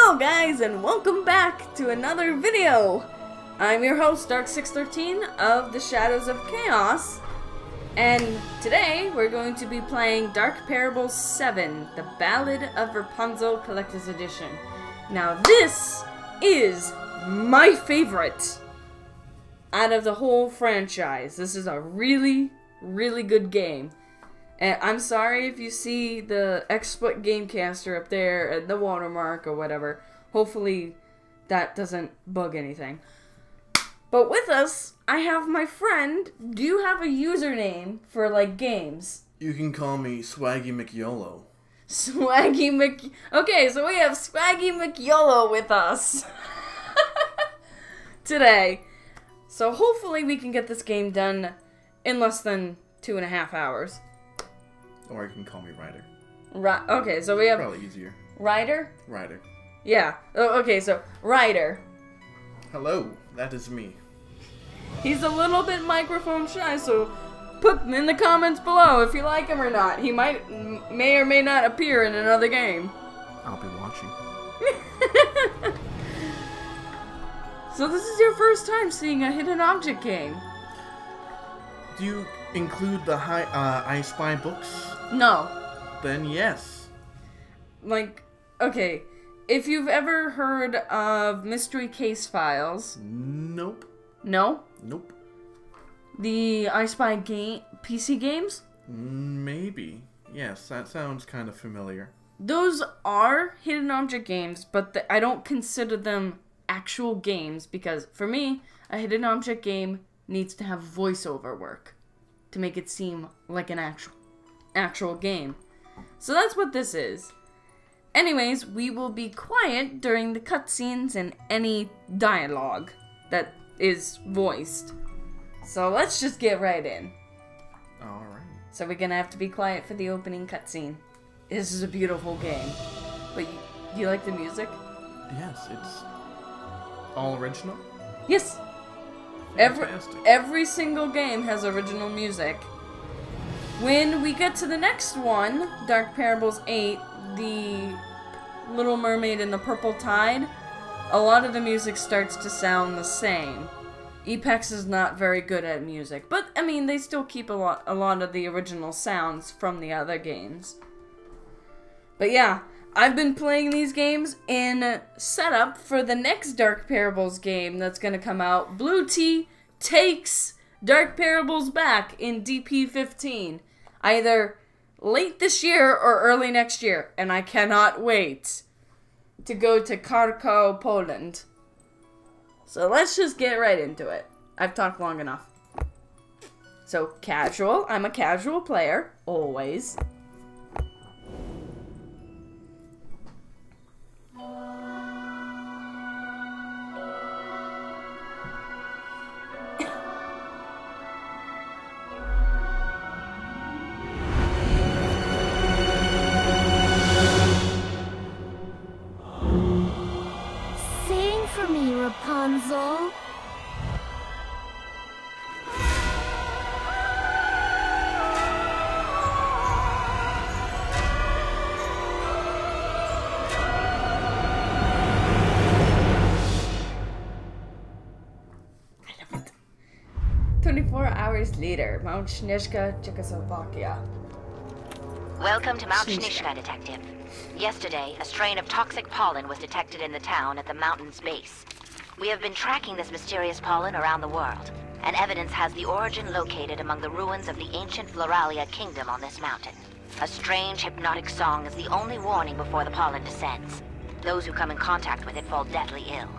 Hello guys, and welcome back to another video! I'm your host, Dark613 of the Shadows of Chaos, and today we're going to be playing Dark Parables 7, the Ballad of Rapunzel Collector's Edition. Now this is my favorite out of the whole franchise. This is a really, really good game. And I'm sorry if you see the XSplit Gamecaster up there and the watermark or whatever. Hopefully that doesn't bug anything. But with us, I have my friend. Do you have a username for, like, games? You can call me Swaggy McYolo. Swaggy Mc... Okay, so we have Swaggy McYolo with us today. So hopefully we can get this game done in less than 2.5 hours. Or you can call me Ryder. Right. Okay, so we have... Probably easier. Ryder? Ryder. Yeah. Oh, okay, so Ryder. Hello, that is me. He's a little bit microphone shy, so put in the comments below if you like him or not. He may or may not appear in another game. I'll be watching. So this is your first time seeing a hidden object game? Do you include the I Spy books? No. Then yes. Like, okay, if you've ever heard of Mystery Case Files... Nope. No? Nope. The I Spy PC games? Maybe. Yes, that sounds kind of familiar. Those are hidden object games, but I don't consider them actual games because, for me, a hidden object game needs to have voiceover work to make it seem like an actual game. So that's what this is. Anyways, we will be quiet during the cutscenes and any dialogue that is voiced. So let's just get right in. Alright. So we're gonna have to be quiet for the opening cutscene. This is a beautiful game. But you like the music? Yes, it's all original? Yes! Every single game has original music. When we get to the next one, Dark Parables 8, the Little Mermaid and the Purple Tide, a lot of the music starts to sound the same. Apex is not very good at music, but I mean they still keep a lot of the original sounds from the other games. But yeah, I've been playing these games in setup for the next Dark Parables game that's gonna come out. Blue Tea takes Dark Parables back in DP15. Either late this year or early next year. And I cannot wait to go to Krakow, Poland. So let's just get right into it. I've talked long enough. So, casual. I'm a casual player. Always. For me, Rapunzel. I love it. 24 hours later, Mount Śnieżka, Czechoslovakia. Welcome to Mount Śnieżka, Detective. Yesterday, a strain of toxic pollen was detected in the town at the mountain's base. We have been tracking this mysterious pollen around the world, and evidence has the origin located among the ruins of the ancient Floralia kingdom on this mountain. A strange hypnotic song is the only warning before the pollen descends. Those who come in contact with it fall deathly ill.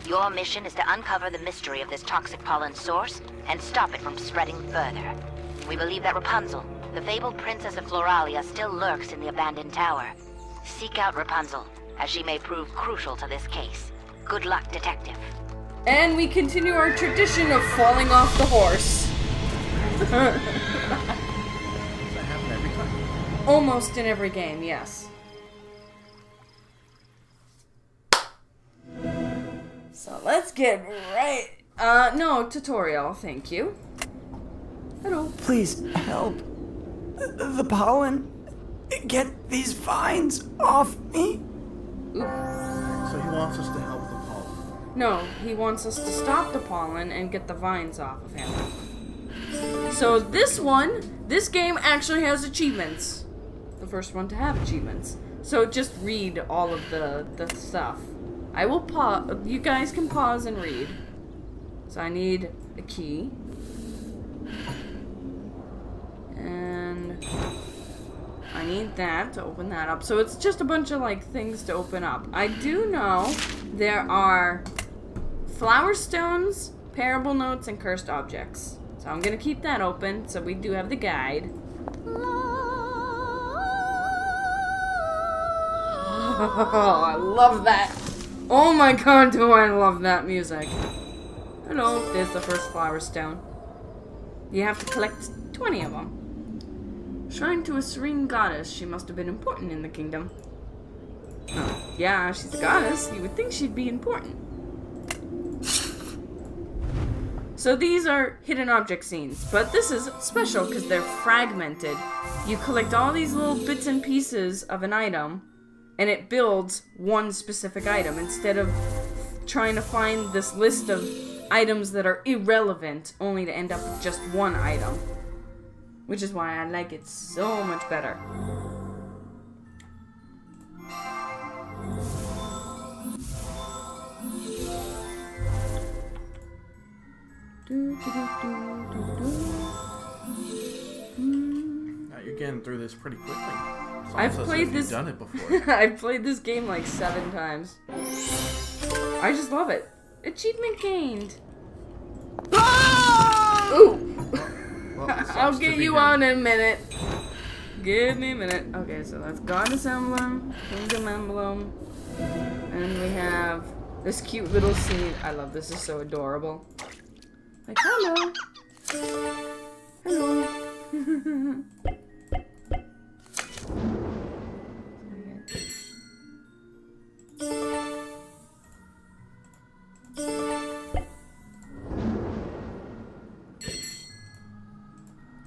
Your mission is to uncover the mystery of this toxic pollen source and stop it from spreading further. We believe that Rapunzel, the fabled princess of Floralia, still lurks in the abandoned tower. Seek out Rapunzel, as she may prove crucial to this case. Good luck, Detective. And we continue our tradition of falling off the horse. Does that happen every time? Almost in every game, yes. So let's get right... no, tutorial, thank you. Hello. Please, help. The pollen. Get these vines off me. So So he wants us to help the pollen. No, he wants us to stop the pollen and get the vines off of him. So this game actually has achievements. The first one to have achievements. So just read all of the stuff. I will pause. You guys can pause and read. So I need a key. And I need that to open that up. So it's just a bunch of like things to open up. I do know there are flower stones, parable notes, and cursed objects. So I'm gonna keep that open. So we do have the guide. Oh, I love that. Oh my god, do I love that music. Hello, there's the first flower stone. You have to collect 20 of them. Shrine to a serene goddess. She must have been important in the kingdom. Oh, yeah, she's a goddess. You would think she'd be important. So these are hidden object scenes, but this is special because they're fragmented. You collect all these little bits and pieces of an item, and it builds one specific item instead of trying to find this list of items that are irrelevant only to end up with just one item. Which is why I like it so much better. Now you're getting through this pretty quickly. I've played this. You've done it before. I've played this game like 7 times. I just love it. Achievement gained. Ooh. Well, I'll get you out in a minute. Give me a minute. Okay, so that's Goddess Emblem, Kingdom Emblem, and we have this cute little scene. I love this. It's so adorable. Like, hello. Hello.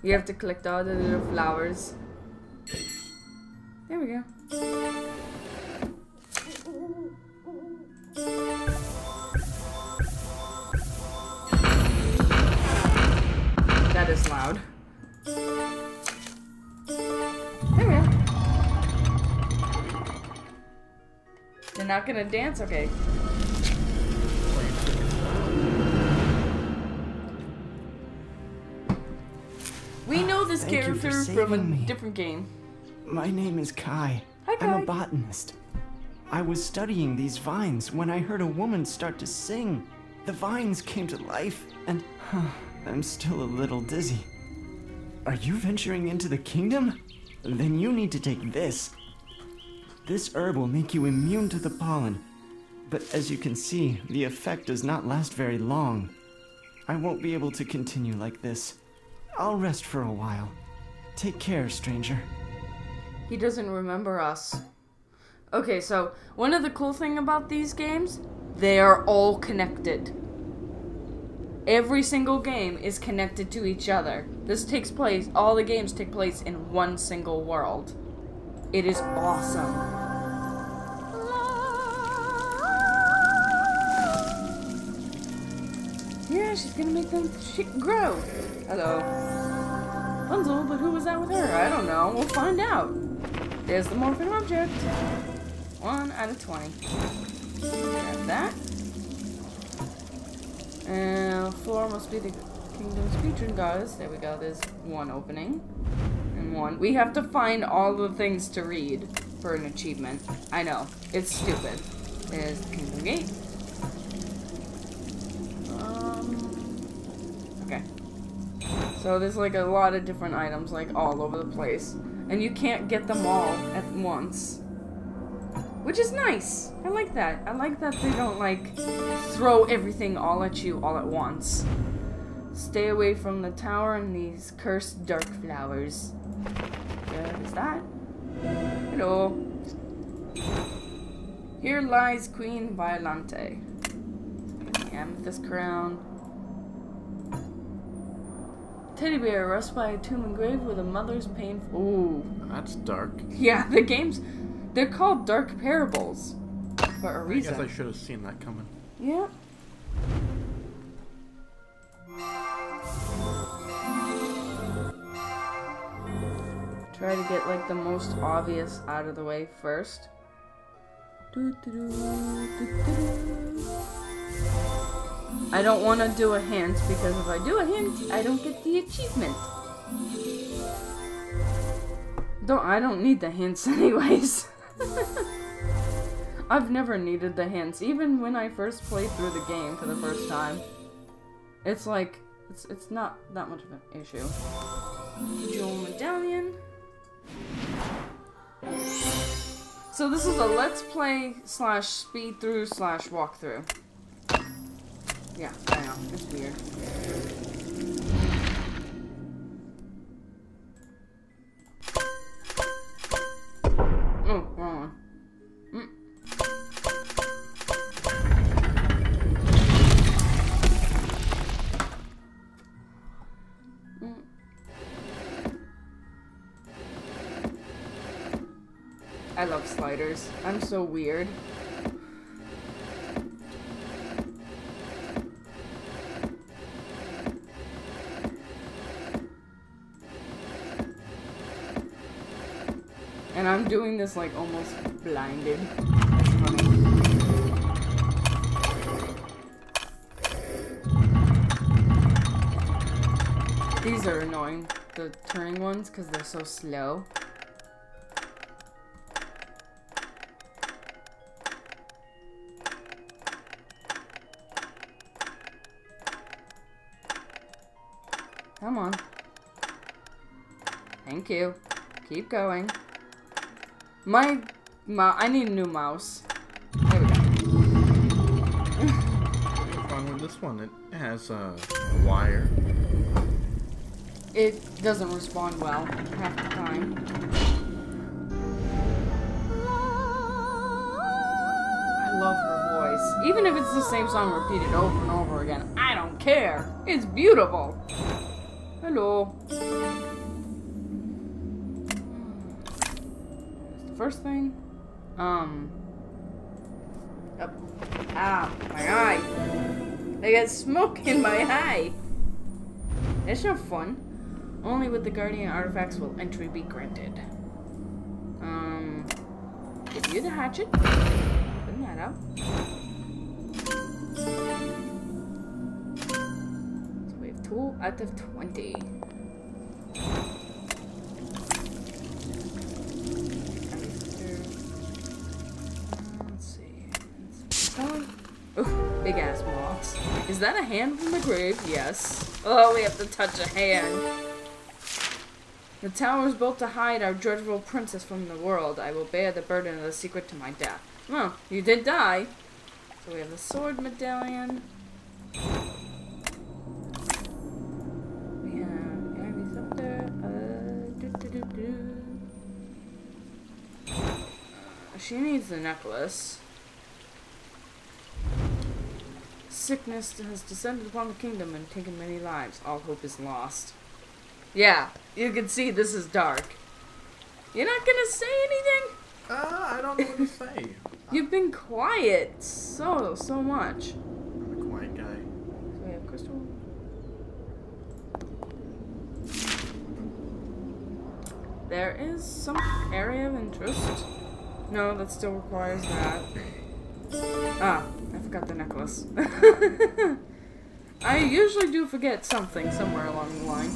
You have to collect all the little flowers. There we go. That is loud. There we go. They're not gonna dance? Okay. We know this character from a different game. My name is Kai. Hi, Kai. I'm a botanist. I was studying these vines when I heard a woman start to sing. The vines came to life, and I'm still a little dizzy. Are you venturing into the kingdom? Then you need to take this. This herb will make you immune to the pollen. But as you can see, the effect does not last very long. I won't be able to continue like this. I'll rest for a while. Take care, stranger. He doesn't remember us. Okay, so one of the cool things about these games, they are all connected. Every single game is connected to each other. This takes place, all the games take place in one single world. It is awesome. Yeah, she's gonna make them grow. Hello. Rapunzel, but who was that with her? I don't know. We'll find out. There's the morphing object. 1 out of 20. Grab that. And 4 must be the kingdom's patron goddess. There we go. There's 1 opening. And 1. We have to find all the things to read for an achievement. I know. It's stupid. There's the kingdom gate. Okay. So there's like a lot of different items like all over the place. And you can't get them all at once. Which is nice. I like that. I like that they don't like throw everything all at you all at once. Stay away from the tower and these cursed dark flowers. What is that? Hello. Here lies Queen Violante. The amethyst crown. Teddy bear rushed by a tomb engraved with a mother's painful. Ooh. That's dark. Yeah, the games, they're called dark parables. for a I reason. guess I should have seen that coming. Yeah. Try to get like the most obvious out of the way first. I don't want to do a hint because if I do a hint, I don't get the achievement. I don't need the hints anyways. I've never needed the hints, even when I first played through the game for the first time. It's like, it's not that much of an issue. Jewel medallion. So this is a let's play / speed through / walkthrough. Yeah, I know, it's weird. Oh, wrong one. I love sliders. I'm so weird. And I'm doing this like almost blinded. That's funny. These are annoying, the turning ones, because they're so slow. Come on. Thank you. Keep going. I need a new mouse. There we go. What's wrong with this one? It has a wire. It doesn't respond well half the time. I love her voice. Even if it's the same song repeated over and over again, I don't care. It's beautiful. Hello. First thing, oh. Ah, my eye. I got smoke in my eye. That's not fun. Only with the Guardian artifacts will entry be granted. Give you the hatchet. Putting that out. So we have 2 out of 20. Oh, big ass moths. Is that a hand from the grave? Yes. Oh, we have to touch a hand. The tower is built to hide our dreadful princess from the world. I will bear the burden of the secret to my death. Well, you did die. So we have the sword medallion. We have Gary's up there. She needs the necklace. Sickness has descended upon the kingdom and taken many lives. All hope is lost. Yeah, you can see this is dark. You're not gonna say anything? I don't know what to say. You've been quiet so much. I'm a quiet guy. So we have crystal. There is some area of interest. No, that still requires that. Ah, I forgot the necklace. I usually do forget something somewhere along the line.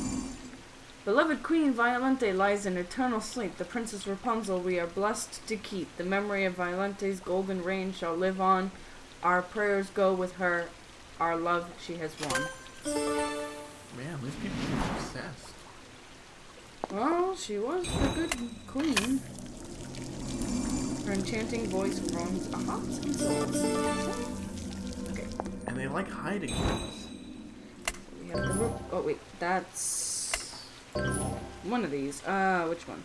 Beloved Queen Violente lies in eternal sleep. The Princess Rapunzel we are blessed to keep. The memory of Violente's golden reign shall live on. Our prayers go with her. Our love she has won. Man, these people seem obsessed. Well, she was the good queen. Her enchanting voice roams a hearts and souls. Okay. And they like hiding things. We have the oh wait, that's one of these. Which one?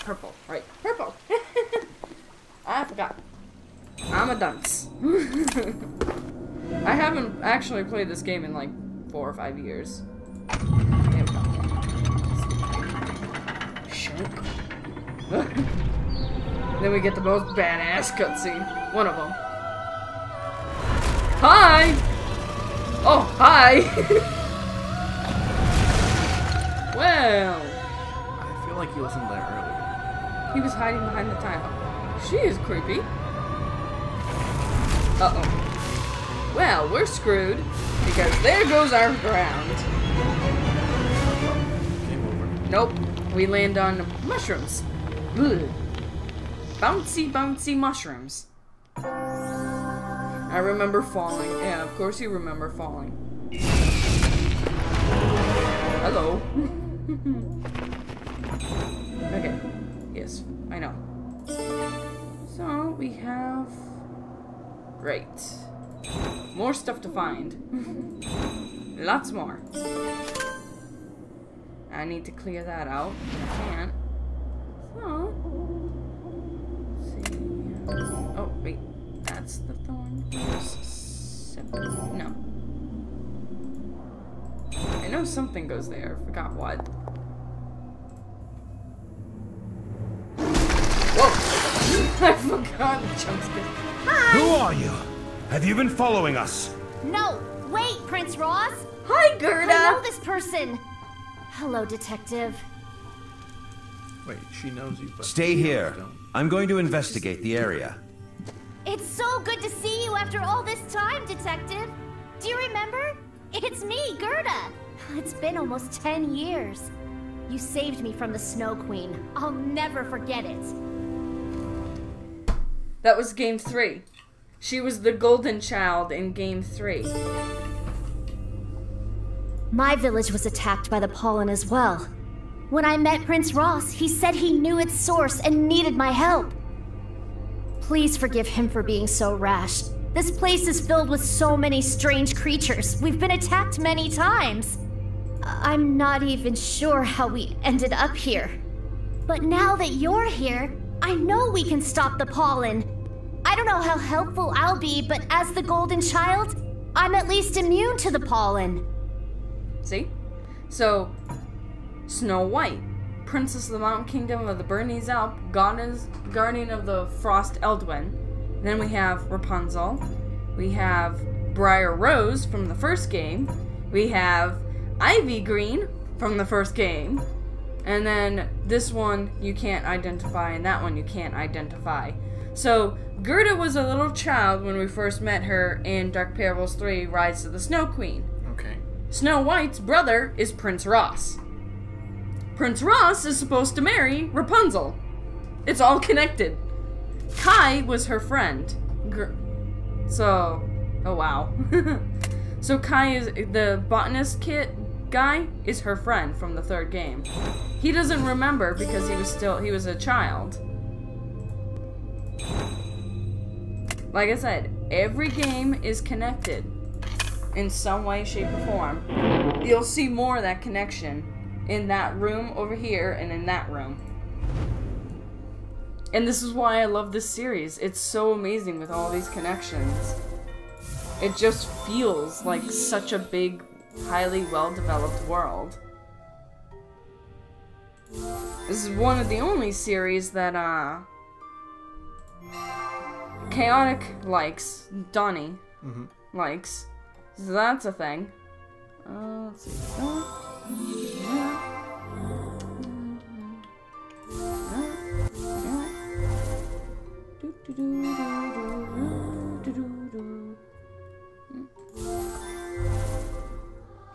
Purple. Right, purple. I forgot. I'm a dunce. I haven't actually played this game in like 4 or 5 years. There we go. Shunk. Then we get the most badass cutscene. One of them. Hi! Oh, hi! Well. I feel like he wasn't there earlier. He was hiding behind the tile. She is creepy. Uh-oh. Well, we're screwed. Because there goes our ground. Game over. Nope. We land on mushrooms. Ugh. Bouncy, bouncy mushrooms. I remember falling. Yeah, of course you remember falling. Hello. Okay. Yes, I know. So, we have... Great. More stuff to find. Lots more. I need to clear that out. I can't. So... Let's see. Oh, wait. That's the thorn. No. I know something goes there. I forgot what. Whoa! I forgot the jumpscare. Who are you? Have you been following us? No, wait, Prince Ross. Hi, Gerda! I know this person. Hello, Detective. Wait, she knows you, but... Stay here. I'm going to investigate the area. It's so good to see you after all this time, Detective. Do you remember? It's me, Gerda. It's been almost 10 years. You saved me from the Snow Queen. I'll never forget it. That was game 3. She was the golden child in game 3. My village was attacked by the pollen as well. When I met Prince Ross, he said he knew its source and needed my help. Please forgive him for being so rash. This place is filled with so many strange creatures. We've been attacked many times. I'm not even sure how we ended up here. But now that you're here, I know we can stop the pollen. I don't know how helpful I'll be, but as the golden child, I'm at least immune to the pollen. See? So, Snow White, Princess of the Mountain Kingdom of the Bernese Alp, Guardian of the Frost Eldwin. Then we have Rapunzel. We have Briar Rose from the first game. We have Ivy Green from the first game. And then this one you can't identify, and that one you can't identify. So, Gerda was a little child when we first met her in Dark Parables 3, Rise of the Snow Queen. Okay. Snow White's brother is Prince Ross. Prince Ross is supposed to marry Rapunzel. It's all connected. Kai was her friend. Oh wow. So Kai is the botanist kit guy is her friend from the third game. He doesn't remember because he was a child. Like I said, every game is connected in some way, shape, or form. You'll see more of that connection in that room over here and in that room. And this is why I love this series. It's so amazing with all these connections. It just feels like such a big, highly well-developed world. This is one of the only series that, Chaotic likes. Donnie likes. So that's a thing. Let's see.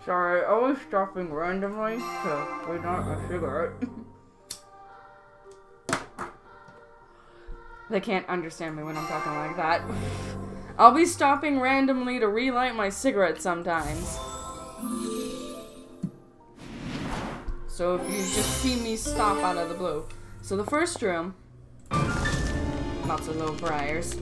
Sorry, I was stopping randomly to light a cigarette. They can't understand me when I'm talking like that. I'll be stopping randomly to relight my cigarette sometimes. So if you just see me stop out of the blue. So the first room, lots of little briars.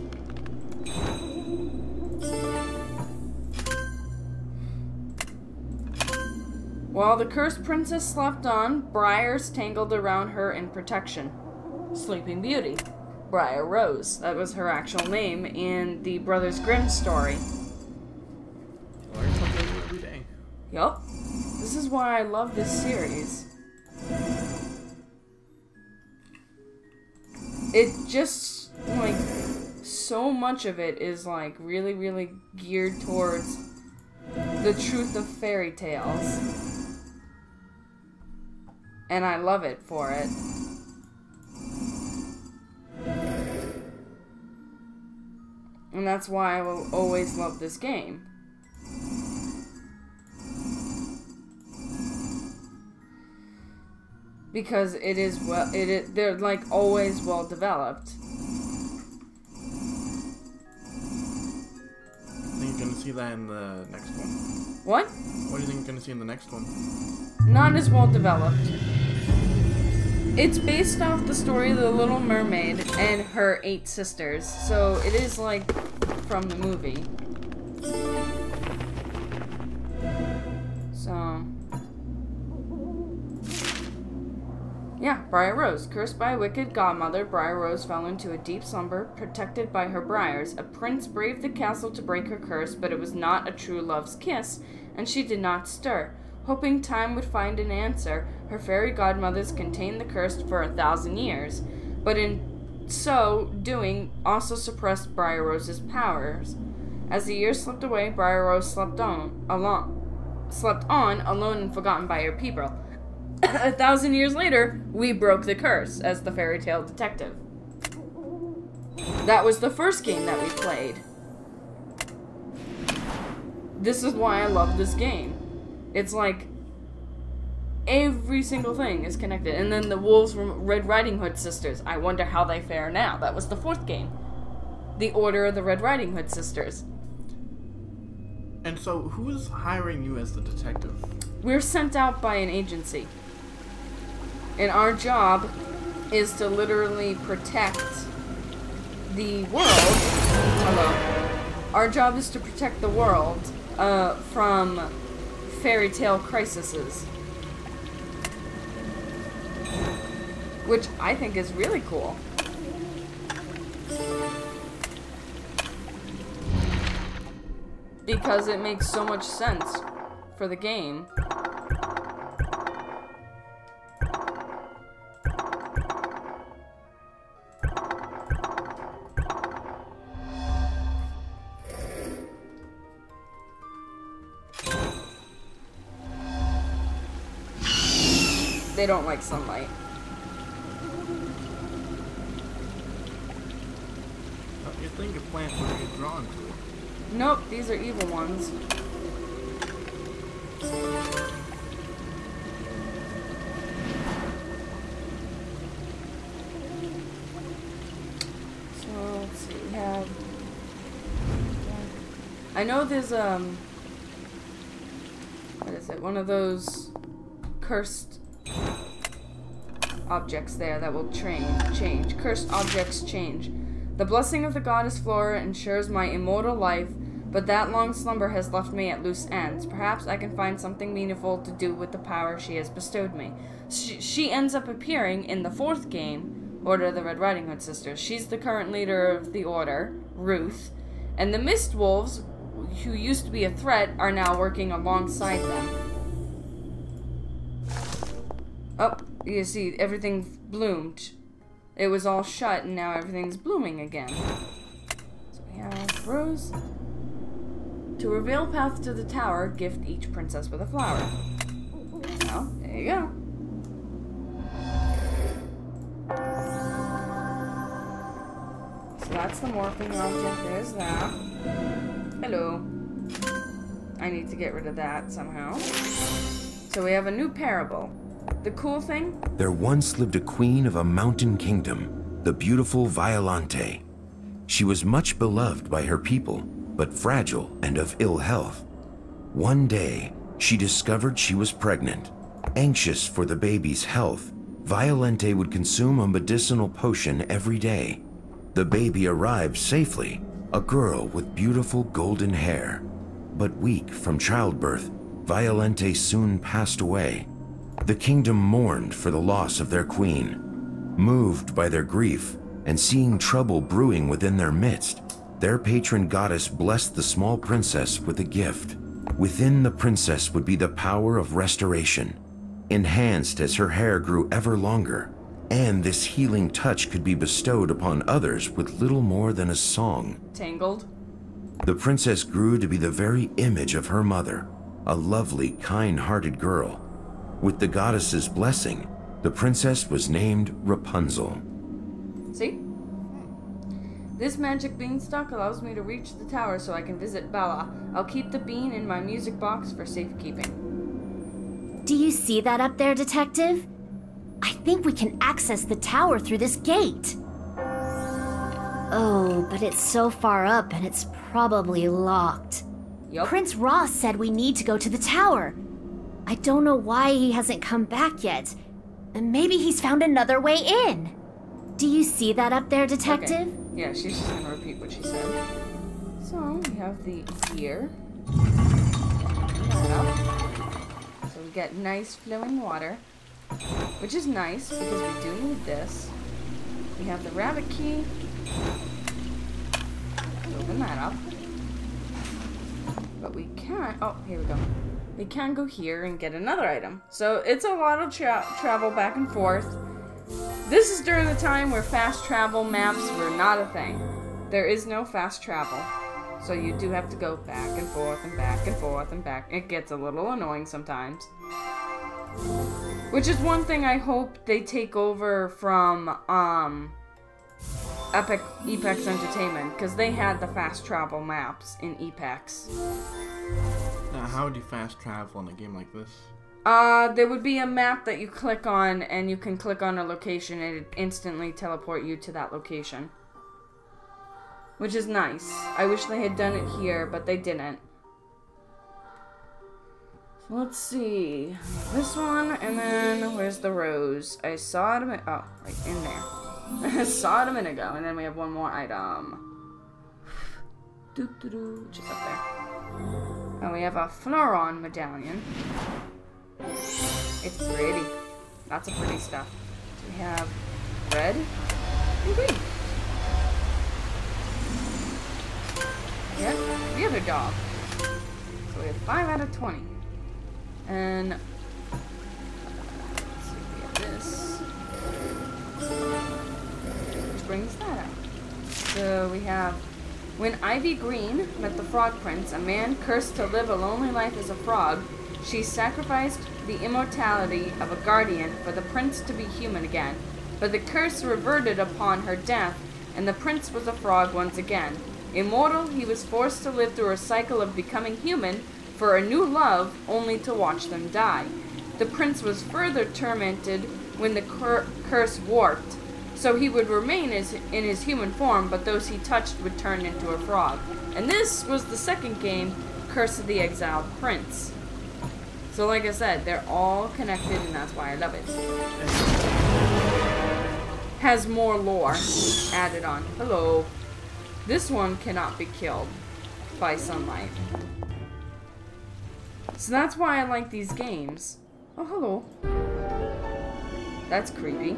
While the cursed princess slept on, briars tangled around her in protection. Sleeping Beauty. Briar Rose. That was her actual name in the Brothers Grimm story. Learn something new every day. Yup. This is why I love this series. it just, like, so much of it is, like, really, really geared towards the truth of fairy tales. And I love it for it. And that's why I will always love this game. Because it is they're like always well developed. I think you're gonna see that in the next one. What? What do you think you're gonna see in the next one? Not as well developed. It's based off the story of the Little Mermaid and her 8 sisters, so it is like from the movie. So yeah, Briar Rose. Cursed by a wicked godmother, Briar Rose fell into a deep slumber, protected by her briars. A prince braved the castle to break her curse, but it was not a true love's kiss, and she did not stir. Hoping time would find an answer, her fairy godmothers contained the curse for 1,000 years, but in so doing also suppressed Briar Rose's powers. As the years slipped away, Briar Rose slept on, alone and forgotten by her people. 1,000 years later, we broke the curse as the fairy tale detective. That was the first game that we played. This is why I love this game. It's like every single thing is connected. And then the wolves from Red Riding Hood sisters. I wonder how they fare now. That was the 4th game. The Order of the Red Riding Hood sisters. And so, who is hiring you as the detective? We're sent out by an agency. And our job is to literally protect the world. Hello. Our job is to protect the world from fairy tale crises. Which I think is really cool. Because it makes so much sense for the game. They don't like sunlight. You'd think a plant would be drawn to it. Nope, these are evil ones. So, let's see, we have... I know there's, what is it? One of those cursed objects there that will change. Cursed objects change. The blessing of the goddess Flora ensures my immortal life, but that long slumber has left me at loose ends. Perhaps I can find something meaningful to do with the power she has bestowed me. She ends up appearing in the 4th game, Order of the Red Riding Hood sisters. She's the current leader of the Order, Ruth, and the Mist Wolves, who used to be a threat, are now working alongside them. Oh, you see, everything bloomed. It was all shut, and now everything's blooming again. So we have Rose. To reveal path to the tower, gift each princess with a flower. Well, there you go. So that's the morphing object. There's that. Hello. I need to get rid of that somehow. So we have a new parable. The cool thing? There once lived a queen of a mountain kingdom, the beautiful Violante. She was much beloved by her people, but fragile and of ill health. One day, she discovered she was pregnant. Anxious for the baby's health, Violante would consume a medicinal potion every day. The baby arrived safely, a girl with beautiful golden hair. But weak from childbirth, Violante soon passed away. The kingdom mourned for the loss of their queen. Moved by their grief and seeing trouble brewing within their midst, their patron goddess blessed the small princess with a gift. Within the princess would be the power of restoration, enhanced as her hair grew ever longer. and this healing touch could be bestowed upon others with little more than a song. Tangled. The princess grew to be the very image of her mother, a lovely, kind-hearted girl. With the goddess's blessing, the princess was named Rapunzel. See? This magic beanstalk allows me to reach the tower so I can visit Bella. I'll keep the bean in my music box for safekeeping. Do you see that up there, Detective? I think we can access the tower through this gate. Oh, but it's so far up and it's probably locked. Yup. Prince Ross said we need to go to the tower. I don't know why he hasn't come back yet. And maybe he's found another way in. Do you see that up there, Detective? Okay. Yeah, she's just gonna repeat what she said. So, we have the gear. So we get nice flowing water, which is nice because we do need this. We have the rabbit key. Open that up. But we can't, oh, here we go. We can go here and get another item. So it's a lot of travel back and forth. This is during the time where fast travel maps were not a thing. There is no fast travel. So you do have to go back and forth and back and forth and back. It gets a little annoying sometimes. Which is one thing I hope they take over from Apex Entertainment, because they had the fast travel maps in Apex. Now, how would you fast travel in a game like this? There would be a map that you click on, and you can click on a location, and it instantly teleport you to that location. Which is nice. I wish they had done it here, but they didn't. So let's see. This one, and then where's the rose? I saw it a minute. Oh, right in there. I saw it a minute ago, and then we have one more item. Which is up there. And we have a Floron medallion. It's pretty. Lots of pretty stuff. So we have red and green. Yeah, the other dog. So we have 5 out of 20. And let's see, we have this. Which brings that out. So we have, when Ivy Green met the Frog Prince, a man cursed to live a lonely life as a frog, she sacrificed the immortality of a guardian for the prince to be human again. But the curse reverted upon her death, and the prince was a frog once again. Immortal, he was forced to live through a cycle of becoming human for a new love, only to watch them die. The prince was further tormented when the curse warped, so he would remain in his human form, but those he touched would turn into a frog. And this was the second game, Curse of the Exiled Prince. So like I said, they're all connected, and that's why I love it. Has more lore added on. Hello. This one cannot be killed by sunlight. So that's why I like these games. Oh, hello. That's creepy.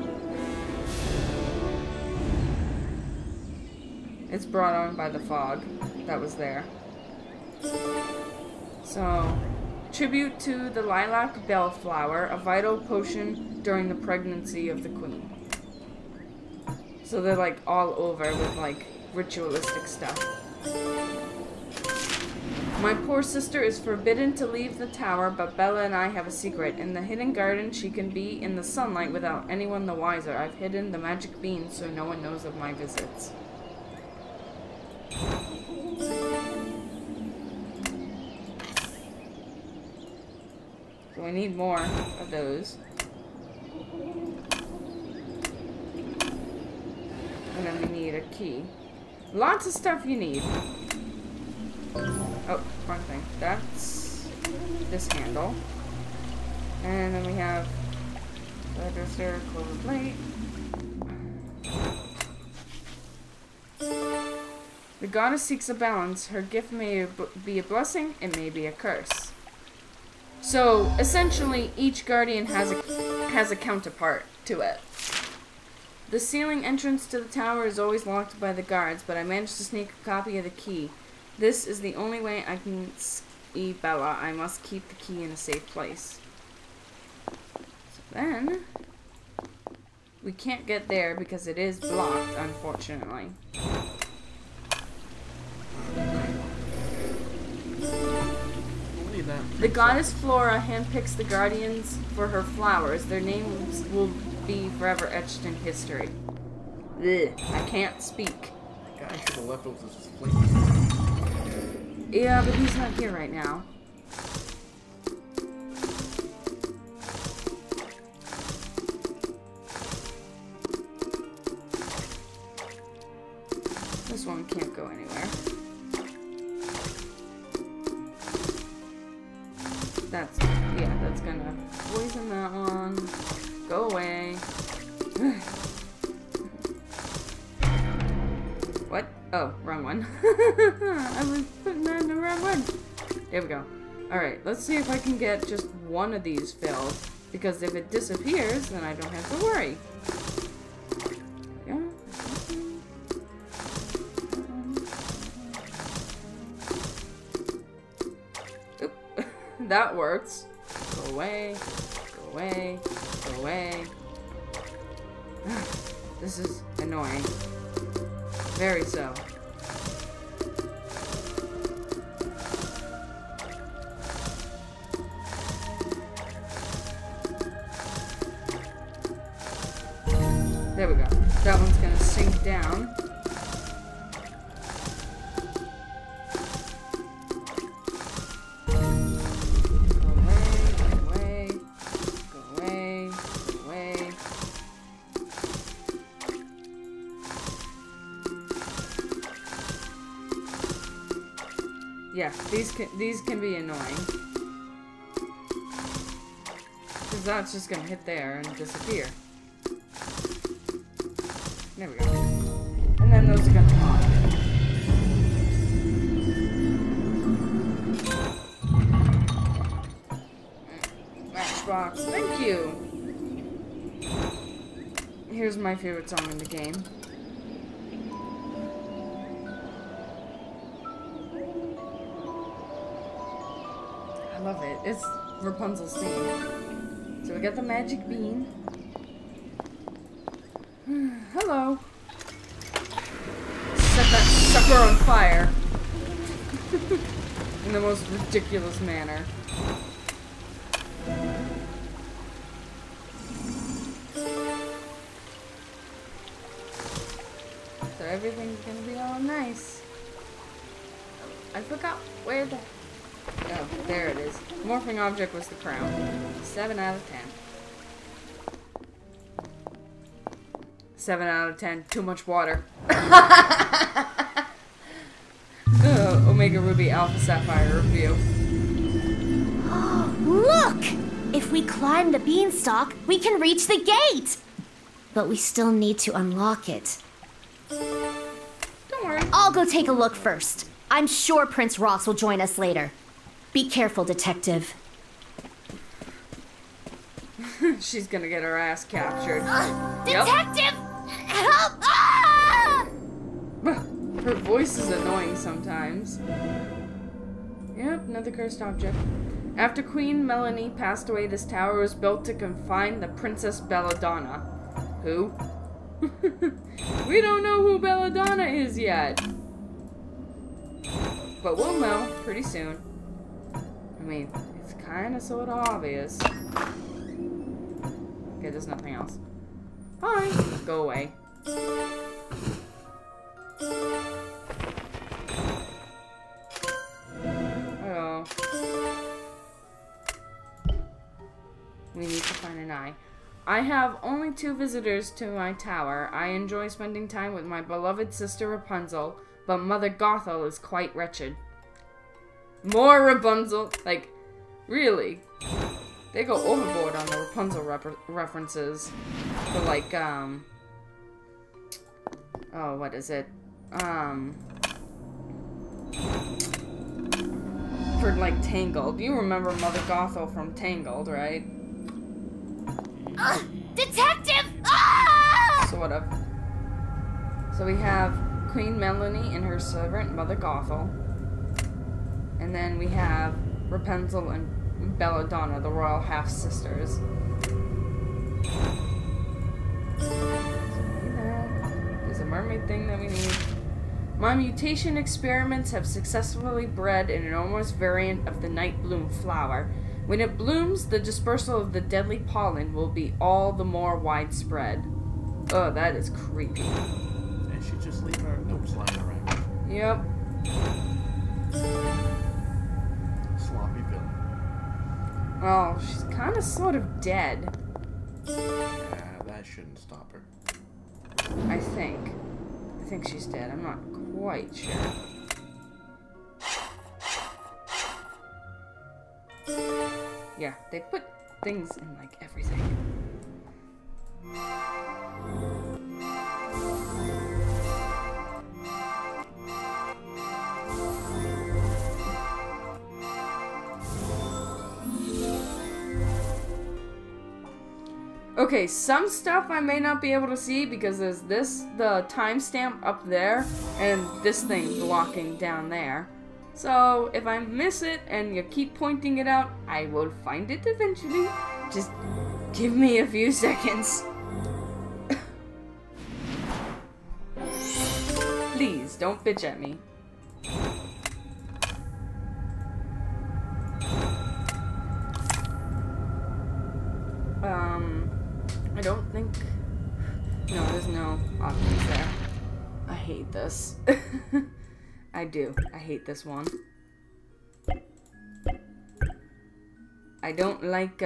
It's brought on by the fog that was there. So, tribute to the lilac bellflower, a vital potion during the pregnancy of the queen. So they're like all over with like ritualistic stuff. My poor sister is forbidden to leave the tower, but Bella and I have a secret. In the hidden garden, she can be in the sunlight without anyone the wiser. I've hidden the magic bean so no one knows of my visits. So we need more of those. And then we need a key. Lots of stuff you need. Oh, wrong thing. That's this handle. And then we have register, close plate. The goddess seeks a balance. Her gift may be a blessing, it may be a curse. So, essentially, each guardian has a counterpart to it. The ceiling entrance to the tower is always locked by the guards, but I managed to sneak a copy of the key. This is the only way I can see Bella. I must keep the key in a safe place. So then, We can't get there because it is blocked, unfortunately. The goddess Flora handpicks the guardians for her flowers. Their names will be forever etched in history. Ugh, I can't speak. The guy to the left was just flames. Yeah, but he's not here right now. This one can't go anywhere. That's gonna poison that one. Go away. What? Oh, wrong one. I was putting that in the wrong one. There we go. Alright, let's see if I can get just one of these filled. Because if it disappears, then I don't have to worry. Yeah. Oop. That works. Go away. Go away. Go away. This is annoying. Very so. There we go. That one's gonna sink down. Go away, go away, go away. Yeah, these can be annoying. Because that's just gonna hit there and disappear. There we go. And then those are gonna pop. Matchbox, thank you! Here's my favorite song in the game. I love it. It's Rapunzel's theme. So we got the magic bean. Hello. Set that sucker on fire. In the most ridiculous manner. So everything's gonna be all nice. I forgot where the... Oh, there it is. Morphing object was the crown. 7 out of 10. 7 out of 10. Too much water. Omega Ruby Alpha Sapphire review. Look! If we climb the beanstalk, we can reach the gate! But we still need to unlock it. Don't worry. I'll go take a look first. I'm sure Prince Ross will join us later. Be careful, Detective. She's gonna get her ass captured. Detective! Help! Ah! Her voice is annoying sometimes. Yep, another cursed object. After Queen Melanie passed away, this tower was built to confine the Princess Belladonna. Who? We don't know who Belladonna is yet. But we'll know pretty soon. I mean, it's kinda sorta obvious. Okay, there's nothing else. Hi! Go away. Uh-oh. We need to find an eye. I have only 2 visitors to my tower. I enjoy spending time with my beloved sister Rapunzel, but Mother Gothel is quite wretched. More Rapunzel? Like, really? They go overboard on the Rapunzel references. For like, oh, what is it? For like Tangled. You remember Mother Gothel from Tangled, right? Detective! Ah! Sort of. So we have Queen Melanie and her servant, Mother Gothel. And then we have Rapunzel and Belladonna, the royal half-sisters. My mutation experiments have successfully bred an enormous variant of the night bloom flower. When it blooms, the dispersal of the deadly pollen will be all the more widespread. Oh, that is creepy. And she just leave her notes lying around. Yep. Sloppy villain. Oh, she's kind of sort of dead. Yeah, that shouldn't stop her. I think she's dead. I'm not quite sure. Yeah, they put things in like everything. Okay, some stuff I may not be able to see because there's the timestamp up there, and this thing blocking down there. So, if I miss it and you keep pointing it out, I will find it eventually. Just give me a few seconds. Please, don't bitch at me. I don't think... No, there's no options there. I hate this. I do. I hate this one. I don't like,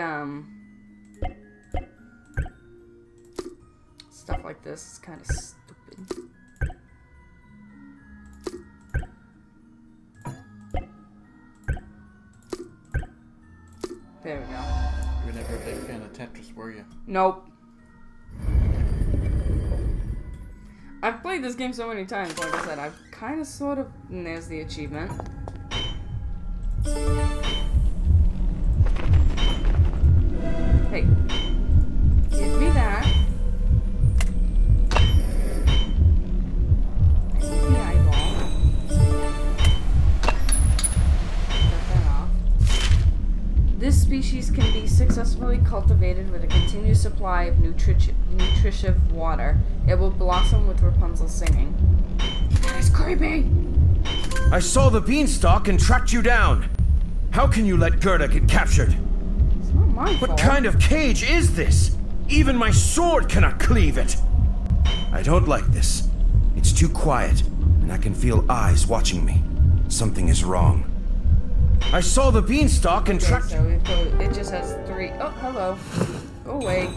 stuff like this. It's kind of stupid. There we go. You were never a big fan of Tetris, were you? Nope. I've played this game so many times, like I said, I've kind of sort of... And there's the achievement. Hey. Give me that. I need the eyeball. Cut that off. This species can be successfully cultivated with a continuous supply of nutritive water. It will blossom with Rapunzel singing. That is creepy! I saw the beanstalk and tracked you down. How can you let Gerda get captured? It's not my fault. What kind of cage is this? Even my sword cannot cleave it. I don't like this. It's too quiet, and I can feel eyes watching me. Something is wrong. I saw the beanstalk and tracked... So it just has 3... Oh, hello. Go away.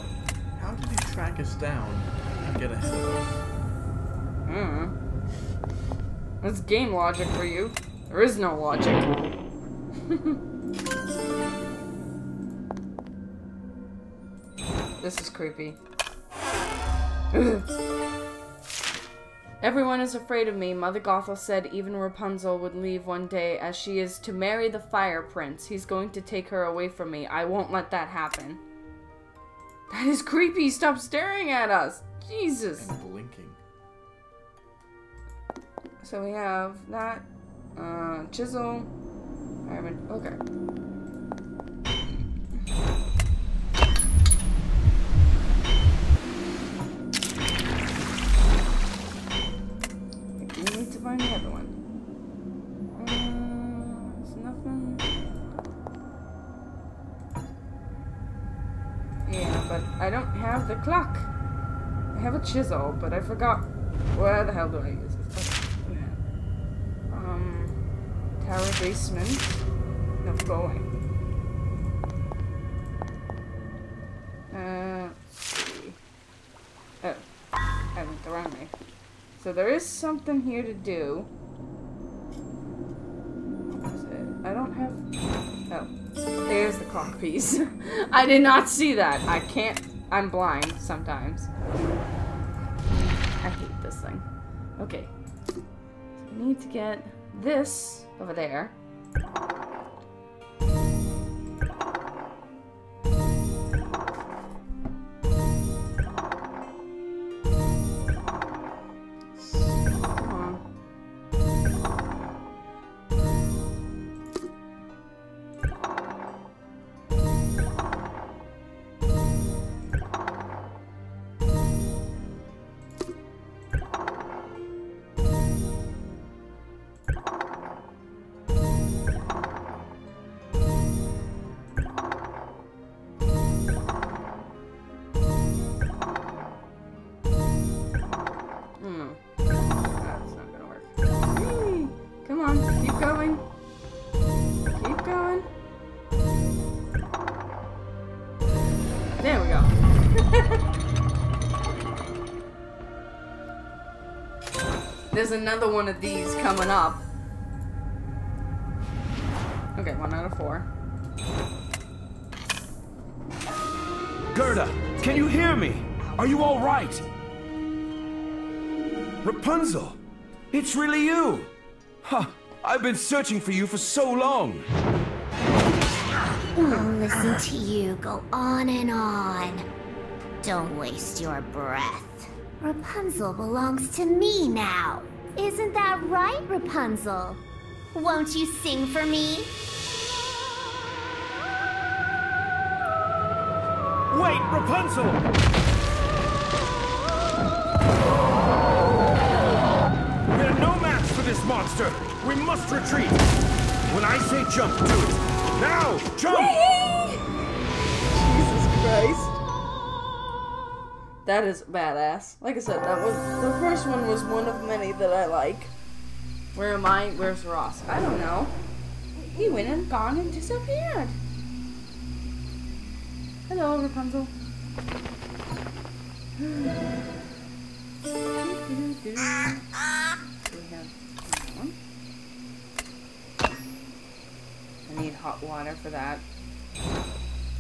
How did he track us down and get ahead of us? That's game logic for you. There is no logic. This is creepy. Ugh. Everyone is afraid of me. Mother Gothel said even Rapunzel would leave one day as she is to marry the Fire Prince. He's going to take her away from me. I won't let that happen. That is creepy. Stop staring at us. Jesus. And blinking. So we have that. Chisel. Okay. We need to find the other one. There's nothing. Yeah, but I don't have the clock. I have a chisel, but I forgot. Where the hell do I use it? Okay. Tower basement. No, going. Let's see. Oh, I went the wrong way. So there is something here to do. What was it? I don't have... Oh, there's the clock piece. I did not see that. I can't... I'm blind sometimes. I hate this thing. Okay. So we need to get this over there. There's another one of these coming up. Okay, 1 out of 4. Gerda, can you hear me? Are you all right? Rapunzel, it's really you. Huh, I've been searching for you for so long. I'll listen to you go on and on. Don't waste your breath. Rapunzel belongs to me now. Isn't that right, Rapunzel? Won't you sing for me? Wait, Rapunzel! We're no match for this monster. We must retreat. When I say jump, do it. Now, jump! Jesus Christ. That is badass. Like I said, that was the first one was one of many that I like. Where am I? Where's Ross? I don't know. He went and gone and disappeared. Hello, Rapunzel. So we have that one. I need hot water for that.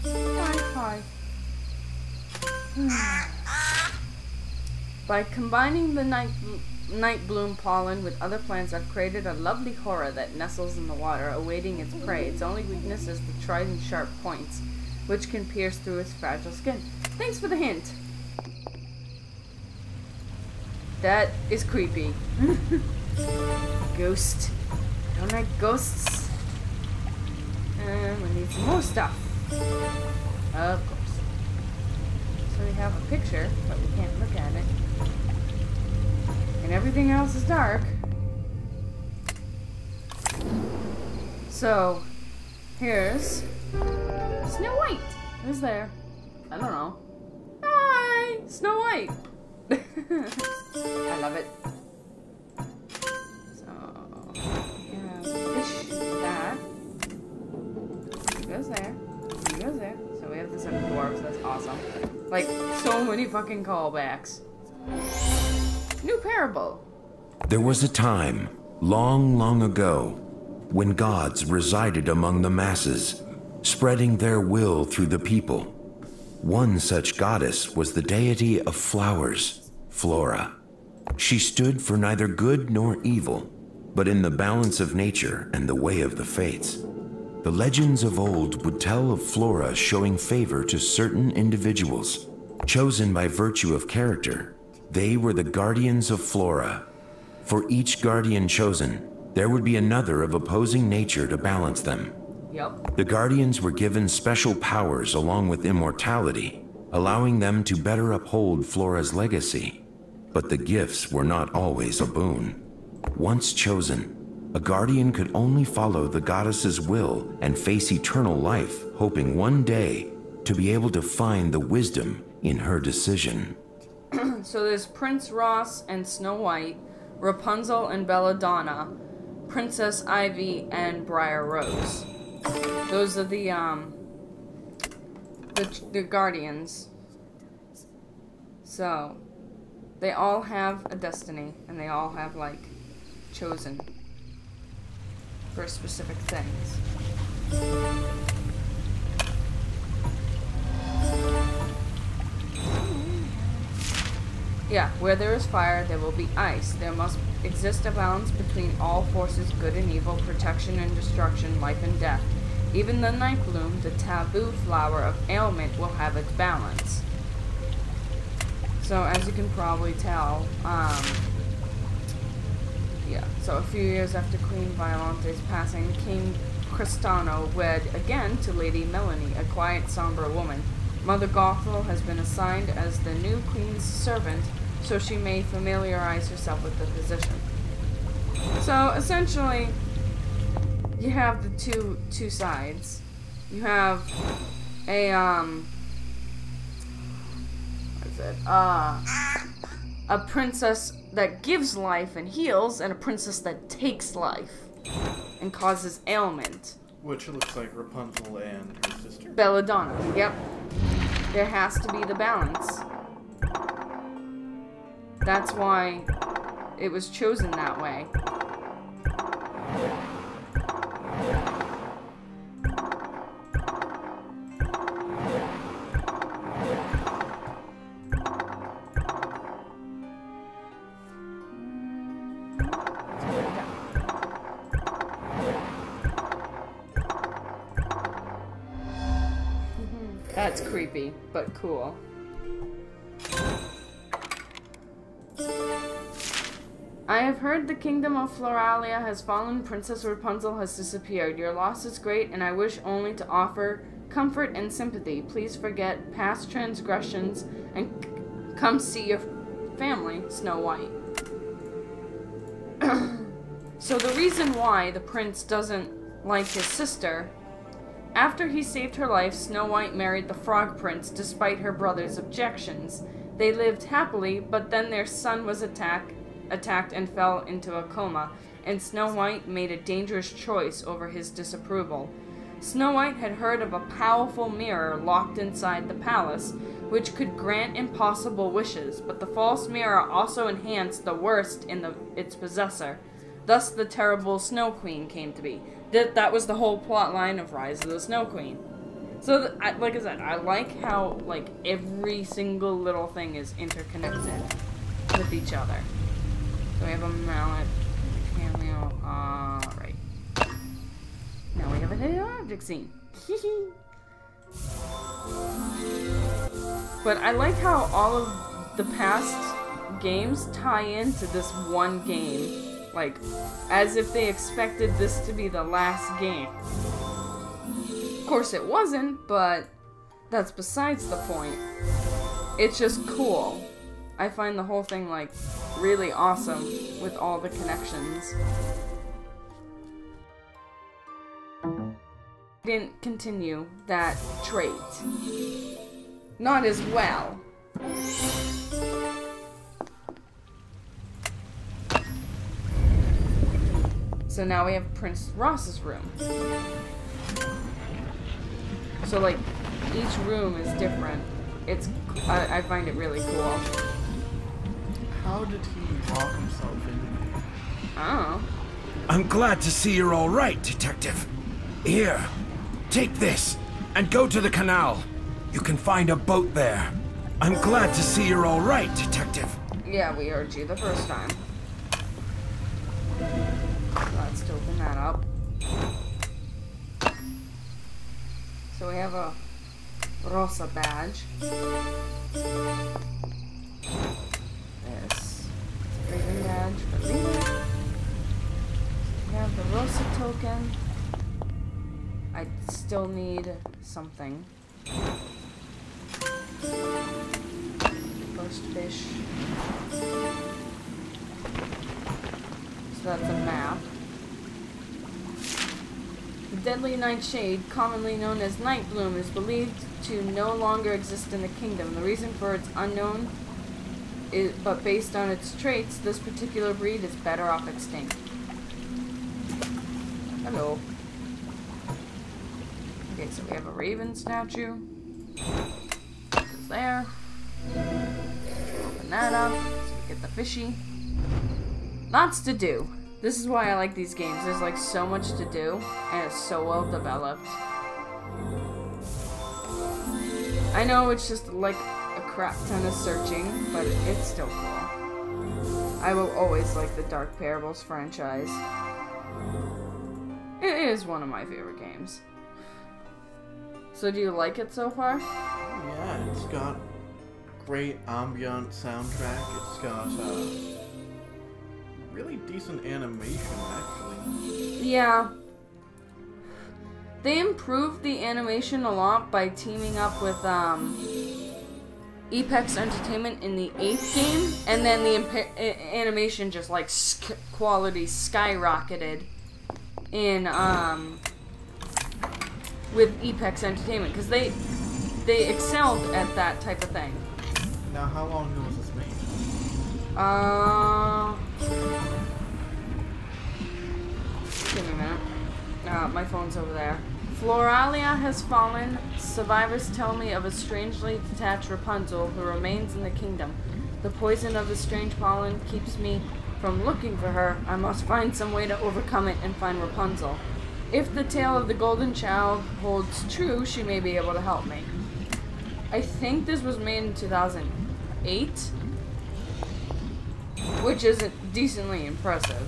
Hi. By combining the night bloom pollen with other plants, I've created a lovely horror that nestles in the water, awaiting its prey. Its only weakness is the trident sharp points, which can pierce through its fragile skin. Thanks for the hint. That is creepy. Ghost. I don't like ghosts. And we need some more stuff. Of course. So we have a picture, but we can't look at it. And everything else is dark. So, here's Snow White. Who's there? I don't know. Hi! Snow White! I love it. So, yeah, this, that. He goes there. He goes there. So we have the 7 dwarves. That's awesome. Like, so many fucking callbacks. New parable. There was a time, long, long ago, when gods resided among the masses, spreading their will through the people. One such goddess was the deity of flowers, Flora. She stood for neither good nor evil, but in the balance of nature and the way of the fates. The legends of old would tell of Flora showing favor to certain individuals, chosen by virtue of character. They were the guardians of Flora. For each guardian chosen, there would be another of opposing nature to balance them. Yep. The guardians were given special powers along with immortality, allowing them to better uphold Flora's legacy. But the gifts were not always a boon. Once chosen, a guardian could only follow the goddess's will and face eternal life, hoping one day to be able to find the wisdom in her decision. So there's Prince Ross and Snow White, Rapunzel and Belladonna, Princess Ivy and Briar Rose. Those are the guardians. So they all have a destiny, and they all have like chosen for specific things. Yeah, where there is fire, there will be ice. There must exist a balance between all forces, good and evil, protection and destruction, life and death. Even the night bloom, the taboo flower of ailment, will have its balance. So, as you can probably tell, yeah, so a few years after Queen Violante's passing, King Cristano wed again to Lady Melanie, a quiet, somber woman. Mother Gothel has been assigned as the new queen's servant, so she may familiarize herself with the position. So essentially, you have the two sides. You have a what is it? A princess that gives life and heals, and a princess that takes life and causes ailment. Which looks like Rapunzel and her sister. Belladonna. Yep. There has to be the balance. That's why it was chosen that way. That's creepy, but cool. I have heard the kingdom of Floralia has fallen. Princess Rapunzel has disappeared. Your loss is great, and I wish only to offer comfort and sympathy. Please forget past transgressions and come see your family, Snow White. So the reason why the prince doesn't like his sister, after he saved her life, Snow White married the Frog Prince despite her brother's objections. They lived happily, but then their son was attacked and fell into a coma, and Snow White made a dangerous choice over his disapproval. Snow White had heard of a powerful mirror locked inside the palace, which could grant impossible wishes, but the false mirror also enhanced the worst in its possessor. Thus the terrible Snow Queen came to be. That was the whole plot line of Rise of the Snow Queen. So, like I said, I like how, like, every single little thing is interconnected with each other. So we have a mallet, cameo, right. Now we have a hidden object scene. But I like how all of the past games tie into this one game. Like, as if they expected this to be the last game. Of course it wasn't, but that's besides the point. It's just cool. I find the whole thing, like, really awesome with all the connections. Didn't continue that trait. Not as well. So now we have Prince Ross's room. So, like, each room is different. I find it really cool. How did he lock himself in? I don't know. I'm glad to see you're all right, Detective. Here, take this, and go to the canal. You can find a boat there. I'm glad to see you're all right, Detective. Yeah, we heard you the first time. Let's open that up. So we have a Rosa badge. This Raven badge for Raven. We have the Rosa token. I still need something. First fish. So that's a map. The deadly nightshade, commonly known as Night Bloom, is believed to no longer exist in the kingdom. The reason for its unknown but based on its traits, this particular breed is better off extinct. Hello. Okay, so we have a raven statue. It's there. Open that up so we get the fishy. Lots to do. This is why I like these games. There's like so much to do, and it's so well developed. I know it's just like a crap ton of searching, but it's still cool. I will always like the Dark Parables franchise. It is one of my favorite games. So do you like it so far? Yeah, it's got great ambient soundtrack. It's got really decent animation, actually. Yeah. They improved the animation a lot by teaming up with Apex Entertainment in the 8th game, and then the animation just like quality skyrocketed in with Apex Entertainment, because they excelled at that type of thing. Now, how long ago was this made? Give me a minute. My phone's over there. Floralia has fallen. Survivors tell me of a strangely detached Rapunzel who remains in the kingdom. The poison of the strange pollen keeps me from looking for her. I must find some way to overcome it and find Rapunzel. If the tale of the golden child holds true, she may be able to help me. I think this was made in 2008, which is decently impressive.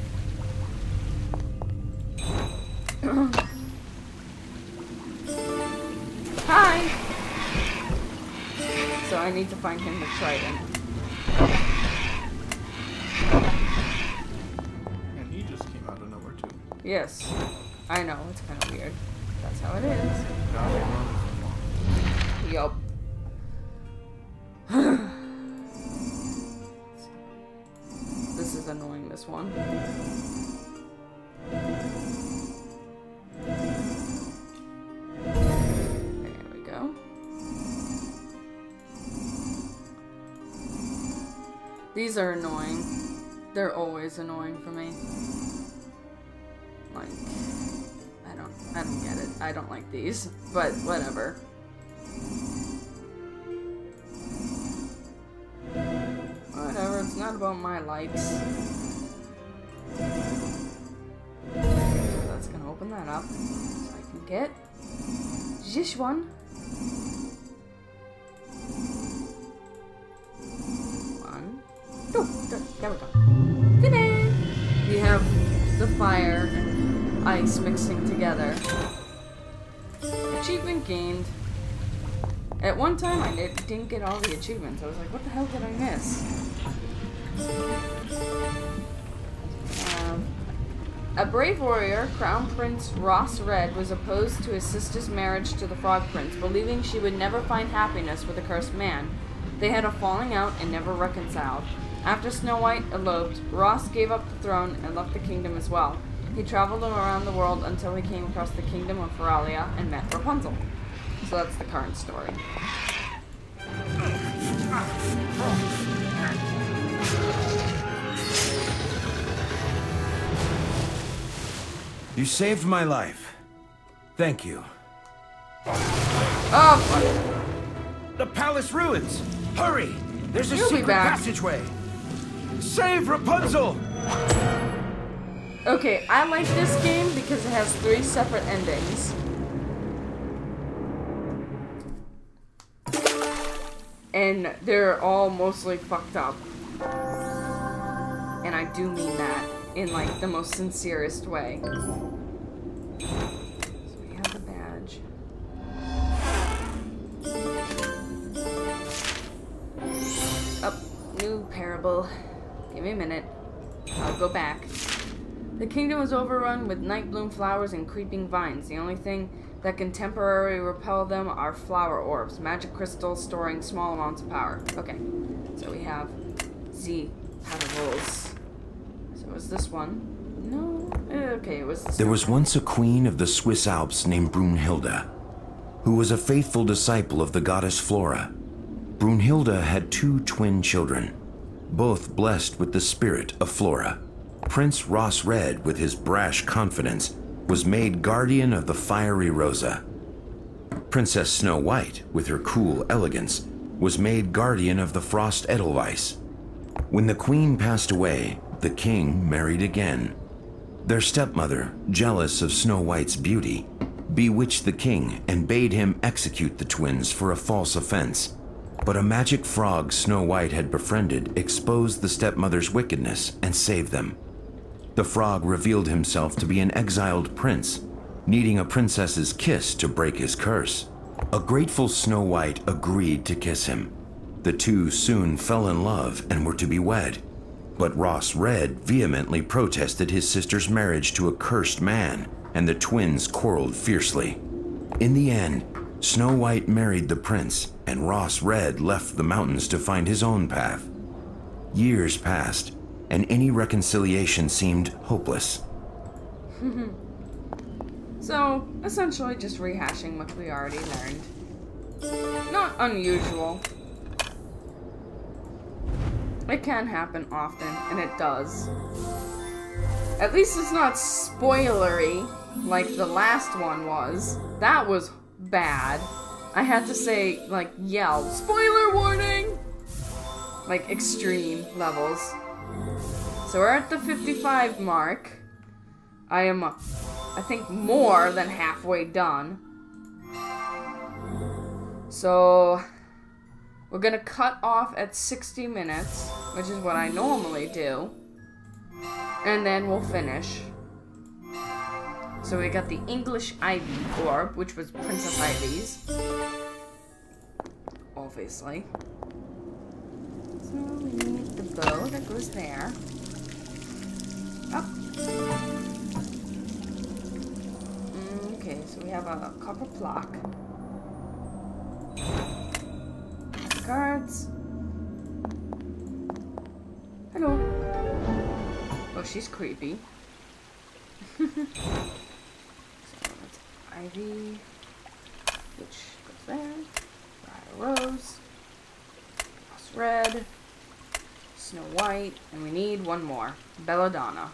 Hi! So I need to find him the trident. And he just came out of nowhere too. Yes. I know, it's kind of weird. That's how it is. Yup. This is annoying, this one. There we go. These are annoying. They're always annoying for me. Like, I don't get it. I don't like these, but whatever. Whatever, it's not about my likes. That's gonna open that up so I can get this one. One, two, three. There we go. Ta-da! We have the fire and ice mixing together. Achievement gained. At one time, I didn't get all the achievements. I was like, what the hell did I miss? A brave warrior, Crown Prince Ross Red, was opposed to his sister's marriage to the Frog Prince, believing she would never find happiness with a cursed man. They had a falling out and never reconciled. After Snow White eloped, Ross gave up the throne and left the kingdom as well. He traveled around the world until he came across the kingdom of Floralia and met Rapunzel. So that's the current story. You saved my life. Thank you. Oh, fuck. The palace ruins! Hurry! There's a You'll be secret back. passageway! Save Rapunzel! Okay, I like this game because it has 3 separate endings. And they're all mostly fucked up. And I do mean that in like the most sincerest way. So we have the badge. Up, new parable. Give me a minute. I'll go back. The kingdom was overrun with night bloom flowers and creeping vines. The only thing that can temporarily repel them are flower orbs, magic crystals storing small amounts of power. Okay, so we have Z petals. So is this one? No. Okay, it was. There was once a queen of the Swiss Alps named Brunhilde, who was a faithful disciple of the goddess Flora. Brunhilde had 2 twin children, both blessed with the spirit of Flora. Prince Ross Red, with his brash confidence, was made guardian of the fiery Rosa. Princess Snow White, with her cool elegance, was made guardian of the Frost Edelweiss. When the queen passed away, the king married again. Their stepmother, jealous of Snow White's beauty, bewitched the king and bade him execute the twins for a false offense. But a magic frog Snow White had befriended exposed the stepmother's wickedness and saved them. The frog revealed himself to be an exiled prince, needing a princess's kiss to break his curse. A grateful Snow White agreed to kiss him. The two soon fell in love and were to be wed. But Ross Red vehemently protested his sister's marriage to a cursed man, and the twins quarreled fiercely. In the end, Snow White married the prince, and Ross Red left the mountains to find his own path. Years passed, and any reconciliation seemed hopeless. So, essentially just rehashing what we already learned. Not unusual. It can happen often, and it does. At least it's not spoilery like the last one was. That was bad. I had to say, like, yell, spoiler warning! Like, extreme levels. So we're at the 55 mark. I am, I think, more than halfway done. So, we're gonna cut off at 60 minutes, which is what I normally do. And then we'll finish. So we got the English Ivy orb, which was Princess Ivy's. Obviously. So we need the bow that goes there. Up. Okay, so we have a copper plaque. Cards. Hello. Oh, she's creepy. So that's Ivy, which goes there. Briar Rose. Moss Red. Snow White. And we need one more. Belladonna.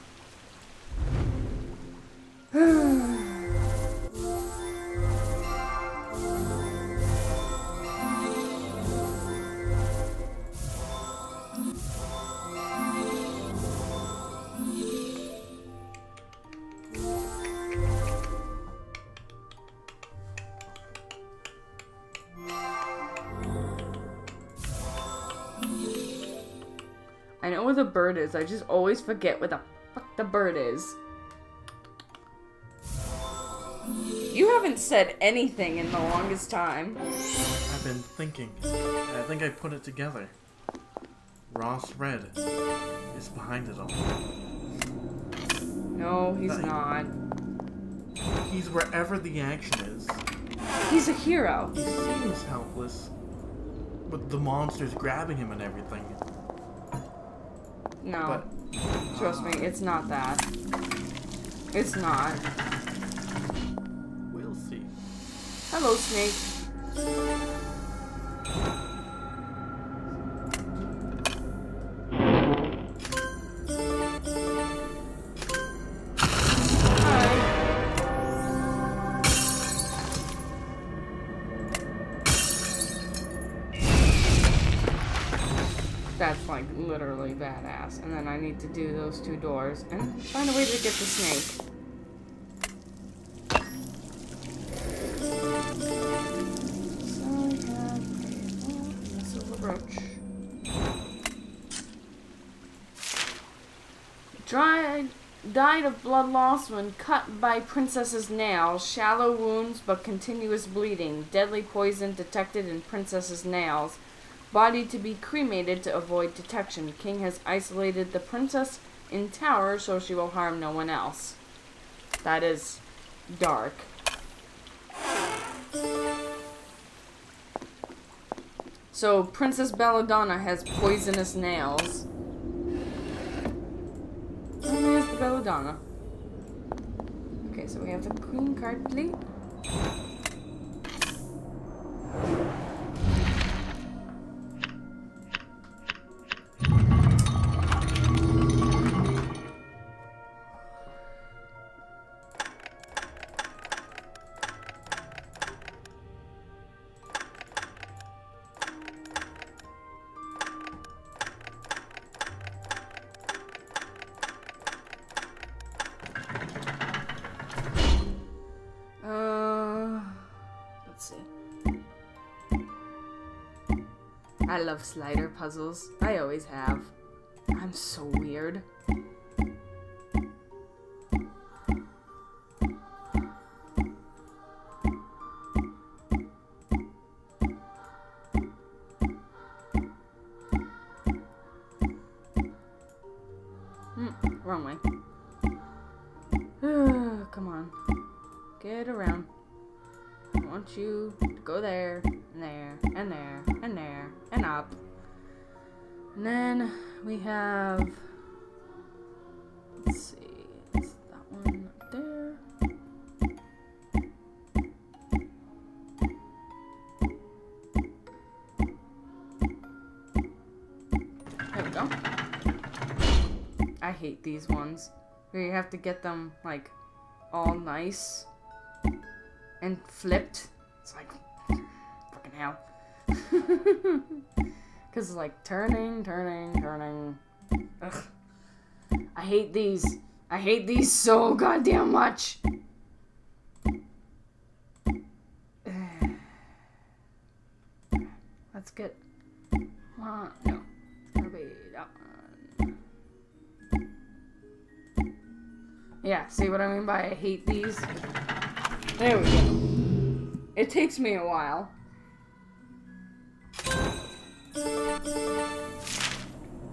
I know where the bird is. I just always forget where the fuck the bird is. You haven't said anything in the longest time. I've been thinking. And I think I put it together. Ross Red is behind it all. No, he's not. He's wherever the action is. He's a hero. He seems helpless. With the monsters grabbing him and everything. No. Trust me, it's not that. It's not. We'll see. Hello, Snake. That's like literally badass. And then I need to do those two doors and find a way to get the snake. So we have a silver brooch. Died of blood loss when cut by princess's nails. Shallow wounds but continuous bleeding. Deadly poison detected in princess's nails. Body to be cremated to avoid detection. King has isolated the princess in tower so she will harm no one else. That is dark. So Princess Belladonna has poisonous nails. And there's the Belladonna. Okay, so we have the queen card plate. Let's see. I love slider puzzles. I always have. I'm so weird. Wrong way. Come on. Get around. I want you to go there, and there, and there, and there, and up. And then we have... Let's see. Is that one up there? There we go. I hate these ones. where you have to get them, like, all nice and flipped. It's like, fucking hell. Because it's like turning. Ugh. I hate these. I hate these so goddamn much. Let's get one. No. Maybe that one. Yeah, see what I mean by I hate these? There we go. It takes me a while.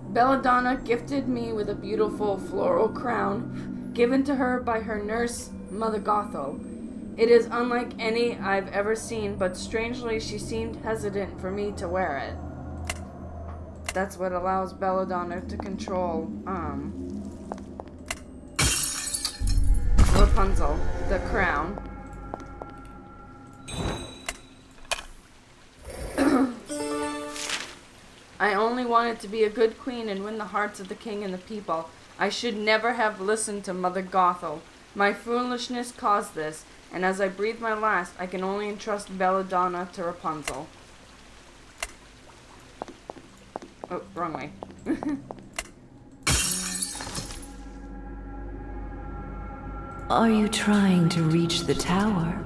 Belladonna gifted me with a beautiful floral crown given to her by her nurse, Mother Gothel. It is unlike any I've ever seen, but strangely she seemed hesitant for me to wear it. That's what allows Belladonna to control, Rapunzel, the crown. I only wanted to be a good queen and win the hearts of the king and the people. I should never have listened to Mother Gothel. My foolishness caused this, and as I breathe my last, I can only entrust Belladonna to Rapunzel. Oh, wrong way. Are you trying to reach the tower?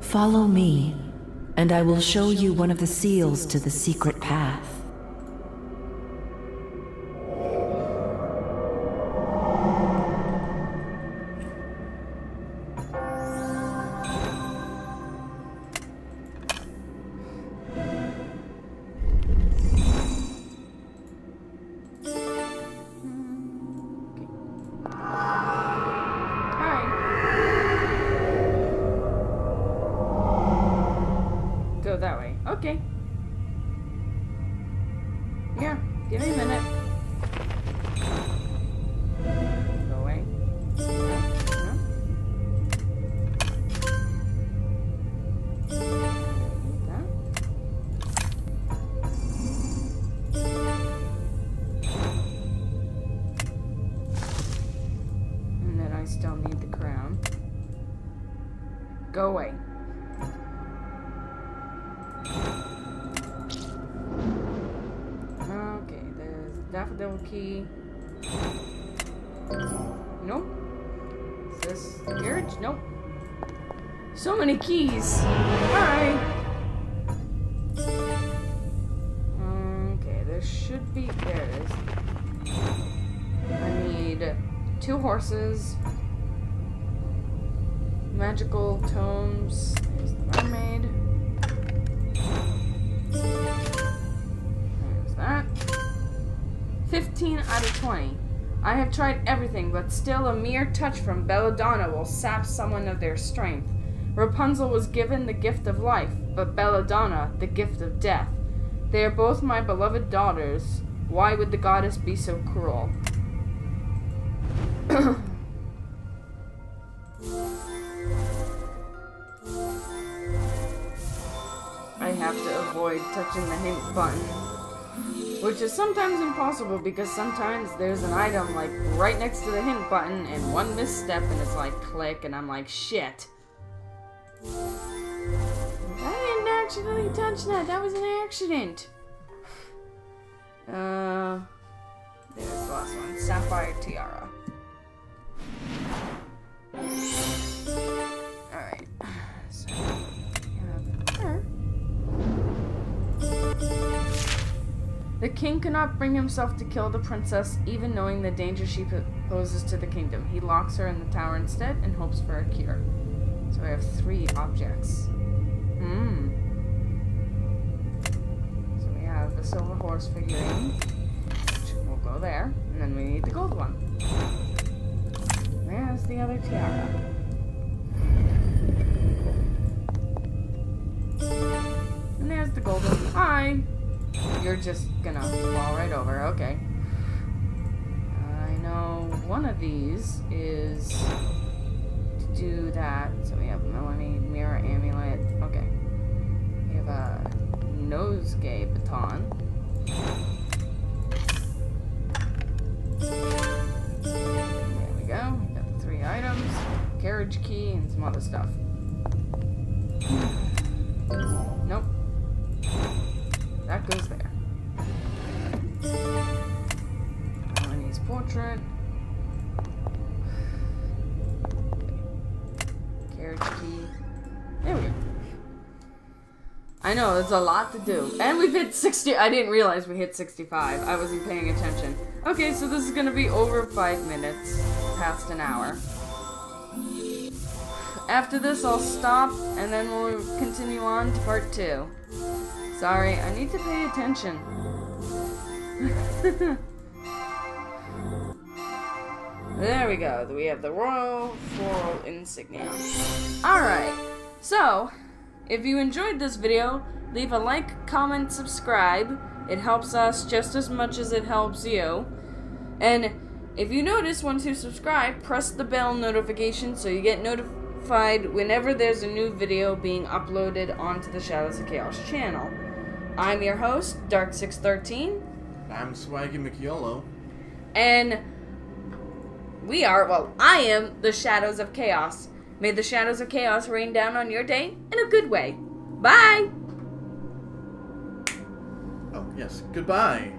Follow me, and I will show you one of the seals to the secret path. That way. Okay. Yeah, give me a minute. Go away. No. That. And then I still need the crown. Go away. Daffodil key. Nope. Is this the carriage? Nope. So many keys. Alright. Okay, there should be. There it is. I need 2 horses. Magical tomes. There's the mermaid. There's that. 15 out of 20. I have tried everything, but still a mere touch from Belladonna will sap someone of their strength. Rapunzel was given the gift of life, but Belladonna the gift of death. They are both my beloved daughters. Why would the goddess be so cruel? I have to avoid touching the hint button. Which is sometimes impossible because sometimes there's an item like right next to the hint button and one misstep and it's like click and I'm like shit. I didn't accidentally touch that. That was an accident. There's the last one. Sapphire Tiara. Alright. So we have her. The king cannot bring himself to kill the princess, even knowing the danger she poses to the kingdom. He locks her in the tower instead and hopes for a cure. So we have 3 objects. So we have the silver horse figurine, which will go there, and then we need the gold one. There's the other tiara. And there's the gold one. Hi! You're just gonna fall right over, okay. I know one of these is to do that. So we have Melanie, Mirror Amulet, okay. We have a Nosegay Baton. There we go. carriage key and some other stuff. Nope. That goes there. Melanie's portrait. Carriage key. There we go. I know, there's a lot to do. And we've hit 60. I didn't realize we hit 65. I wasn't paying attention. Okay, so this is gonna be over 5 minutes. Past an hour. After this, I'll stop, and then we'll continue on to part 2. Sorry, I need to pay attention. There we go. We have the Royal Floral Insignia. Alright, so, if you enjoyed this video, leave a like, comment, subscribe. It helps us just as much as it helps you. And if you notice, once you subscribe, press the bell notification so you get notified whenever there's a new video being uploaded onto the Shadows of Chaos channel. I'm your host, Dark613. I'm Swaggy McYolo. And I am the Shadows of Chaos. May the Shadows of Chaos rain down on your day in a good way. Bye! Oh, yes. Goodbye.